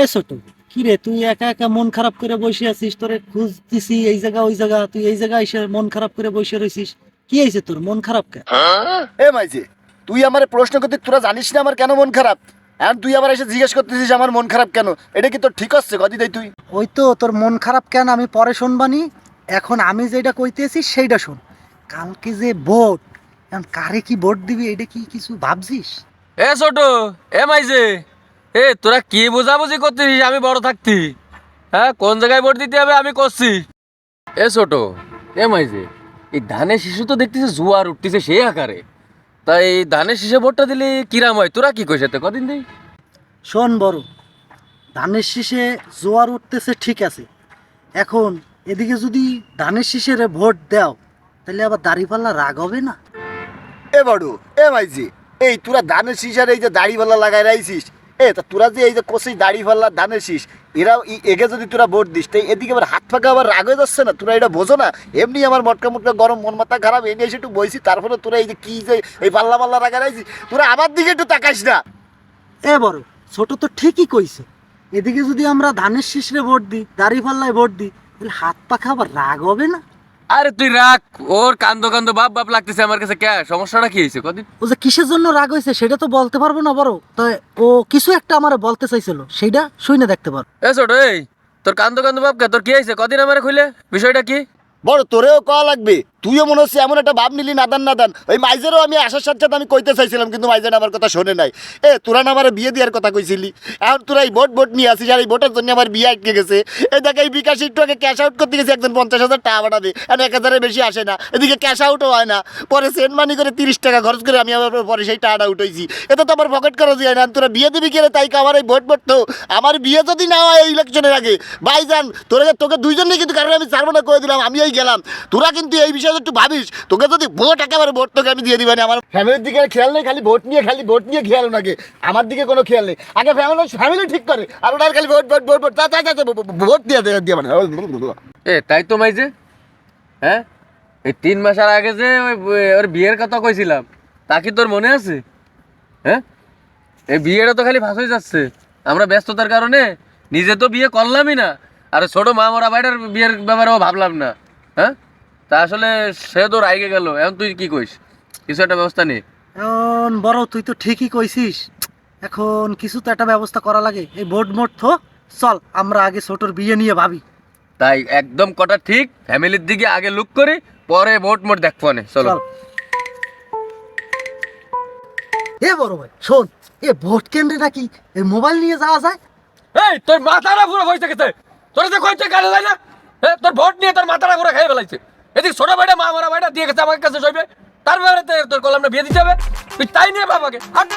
এ ছোট, কি রে তুই একা একা মন খারাপ করে বসে আছিস? তোরে খুঁজতেছি এই জায়গা ওই জায়গা, তুই এই জায়গায় এসে মন খারাপ করে বসে রইছিস। কি হয়েছে তোর, মন খারাপ কে? এ মাইজি, তুই আমার প্রশ্ন করতে তোরা জানিস না আমার কেন মন খারাপ? আর তুই আবার এসে জিজ্ঞেস করতেছিস আমার মন খারাপ কেন? এটা কি তোর ঠিক হচ্ছে কদি দেই তুই? ওই তো তোর মন খারাপ কেন আমি পরে শুনবানি, এখন আমি যেটা কইতেছি সেইটা শোন। কালকে যে ভোট, এখন কারে কি ভোট দিবি এটা কি কিছু ভাবছিস? এ ছোট, এ মাইজে, এ তোরা কি বোঝাবুঝি করতেছিস আমি বড় থাকতি? হ্যাঁ, কোন জায়গায় ভোট দিতে হবে আমি করছি। এ ছোট, এ মাইজে, এই ধানের শিশু তো দেখতেছে জুয়ার উঠতেছে সেই আকারে। তাই এই ধানের শীষে ভোটটা দিলে কিরাম হয়? তোরা কি কইস এতে কদিন দেই? শোন বড়, ধানের শীষে জোয়ার উঠতেছে ঠিক আছে, এখন এদিকে যদি ধানের শীষের ভোট দাও তাহলে আবার দাড়িপাল্লা রাগ হবে না? এ বড়, এ মাইজি, এই তোরা ধানের শীষের এই যে দাড়ি পাল্লা লাগাই রাইছিস, তা তোরা যে এই যে কষি দাড়ি পাল্লা ধানের শীষ, এরাও এগে যদি তোরা ভোট দিস তাই এদিকে আবার হাত ফাঁকা আবার রাগ হয়ে যাচ্ছে না? তোরা এটা বোঝো না? এমনি আমার মটকা মটকা গরম, মন মাথা খারাপ, এনে এসে একটু বইছি, তারপরে তোরা এই যে কি যে এই পাল্লা পাল্লা রাখা রাইছিস, তোরা আমার দিকে একটু তাকাইস না? এ বড়, ছোট তো ঠিকই কইছে, এদিকে যদি আমরা ধানের শীষে ভোট দিই, দাড়িপাল্লায় ভোট দিই, তাহলে হাত পাখা আবার রাগ হবে না? আরে তুই রাখ, ওর কান্দো কান্দো বাপ বাপ লাগতেছে আমার কাছে। কে সমস্যাটা কি হয়েছে কদিন? ও যে কিসের জন্য রাগ হয়েছে সেটা তো বলতে পারবো না বড়, তাই ও কিছু একটা আমার বলতে চাইছিল, সেইটা শুনে দেখতে পারো। এ ছোট, এই তোর কান্দো কান্দো বাপ কে, তোর কি হয়েছে কদিন আমার খুলে বিষয়টা কি? বড় তোরেও কওয়া লাগবে, তুইও মনে হচ্ছে এমন একটা ভাব নিলি নাদান নাদান। ওই মাইজেরও আমি আসার সাথে সাথে আমি কইতে চাইছিলাম, কিন্তু মাইজের আমার কথা শোনে নাই। তোরা না আমার বিয়ে দেওয়ার কথা কইছিলি, এখন তোরা এই ভোট ভোট নিয়ে আসিস, আর এই ভোটের জন্য আমার বিয়ে আটকে গেছে। এই দেখ, এই বিকাশ একটু আগে ক্যাশ আউট করতে গেছে, একজন 50,000 টাকা পাঠাবে, আর 1,000-এর বেশি আসে না, এদিকে ক্যাশ আউটও হয় না। পরে সেন্ড মানি করে 30 টাকা খরচ করে আমি আবার পরে সেই টাকাটা উঠাইছি। এতে তো আমার পকেট খরচ হয় না। তোরা বিয়ে দিবি গেলে তাই আমার এই ভোট ভোট তো, আমার বিয়ে যদি না হয় এই ইলেকশনের আগে, ভাইজান তোকে দুইজনই কিন্তু কারণে আমি ছাড়বো না করে দিলাম, আমি এই গেলাম। তোরা কিন্তু এই বিষয়ে একটু ভাবিস, তোকে যদি ভোট একেবারে ভোট তোকে আমি দিয়ে দিবানি। আমার ফ্যামিলির দিকে খেয়াল নেই, খালি ভোট নিয়ে খেয়াল নাকি? আমার দিকে কোনো খেয়াল নেই। আগে ফ্যামিলি ঠিক করে, আর ওনার খালি vote vote vote vote vote দিয়ে মানে। তাই তো মাইজে, হ্যাঁ, এই 3 মাসের আগে যে ওর বিয়ের কথা কইছিলাম, তা কি তোর মনে আছে? হ্যাঁ, এই বিয়েটা তো খালি ফাঁস হয়ে যাচ্ছে। আমরা ব্যস্ততার কারণে নিজে তো বিয়ে করলামই না, আর ছোট মা মরা ভাইটার বিয়ের ব্যাপারেও ভাবলাম না। হ্যাঁ, তা আসলে সে তো রাইগে গেল। এখন তুই কি কইস? কিছু একটা ব্যবস্থা নেই? এখন বড় তুই তো ঠিকই কইছিস, এখন কিছু তো একটা ব্যবস্থা করা লাগে। এই ভোট মোট থো, চল আমরা আগে ছোটর বিয়ে নিয়ে ভাবি। তাই একদম কটা ঠিক, ফ্যামিলির দিকে আগে লুক করি, পরে ভোট মোট দেখবো নে, চলো। চল। এ বড় ভাই শোন, এ ভোট কেন্দ্রে নাকি এই মোবাইল নিয়ে যাওয়া যায়? এই তোর মাথাটা পুরো হয়েছে গেছে, তোর যে কইতে কানে যায় না? তোর ভোট নিয়ে তোর মাথাটা পুরো খেয়ে ফেলাইছে। এদিকে ছোট ভাইটা মা মারা ভাইটা দিয়ে গেছে আমার কাছে সইবে, তার ব্যাপারে তোর কলমটা বিয়ে দিতে হবে। তুই তাই নিয়ে ভাব আগে, হাট।